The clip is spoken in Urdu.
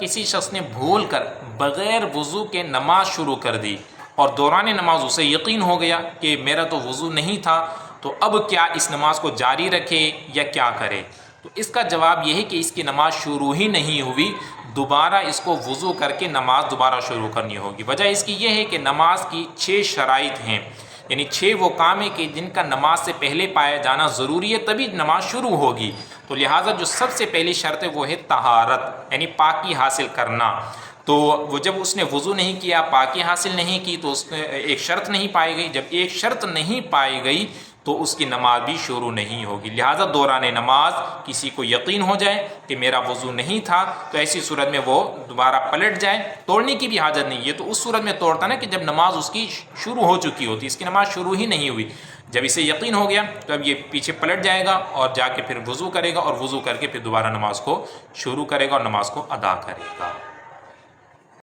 کسی شخص نے بھول کر بغیر وضو کے نماز شروع کر دی اور دوران نماز اسے یقین ہو گیا کہ میرا تو وضو نہیں تھا، تو اب کیا اس نماز کو جاری رکھے یا کیا کرے؟ تو اس کا جواب یہ ہے کہ اس کی نماز شروع ہی نہیں ہوئی، دوبارہ اس کو وضو کر کے نماز دوبارہ شروع کرنی ہوگی۔ وجہ اس کی یہ ہے کہ نماز کی 6 شرائط ہیں، یعنی 6 وہ کام ہیں کہ جن کا نماز سے پہلے پایا جانا ضروری ہے، تبھی نماز شروع ہوگی۔ تو لہٰذا جو سب سے پہلی شرط ہے وہ ہے طہارت، یعنی پاکی حاصل کرنا۔ تو وہ جب اس نے وضو نہیں کیا، پاکی حاصل نہیں کی، تو اس نے ایک شرط نہیں پائی گئی۔ جب ایک شرط نہیں پائی گئی تو اس کی نماز بھی شروع نہیں ہوگی۔ لہٰذا دوران نماز کسی کو یقین ہو جائے کہ میرا وضو نہیں تھا، تو ایسی صورت میں وہ دوبارہ پلٹ جائے، توڑنے کی بھی حاجت نہیں ہے۔ تو اس صورت میں توڑتا نا کہ جب نماز اس کی شروع ہو چکی ہوتی، اس کی نماز شروع ہی نہیں ہوئی۔ جب اسے یقین ہو گیا تو اب یہ پیچھے پلٹ جائے گا اور جا کے پھر وضو کرے گا، اور وضو کر کے پھر دوبارہ نماز کو شروع کرے گا اور نماز کو ادا کرے گا۔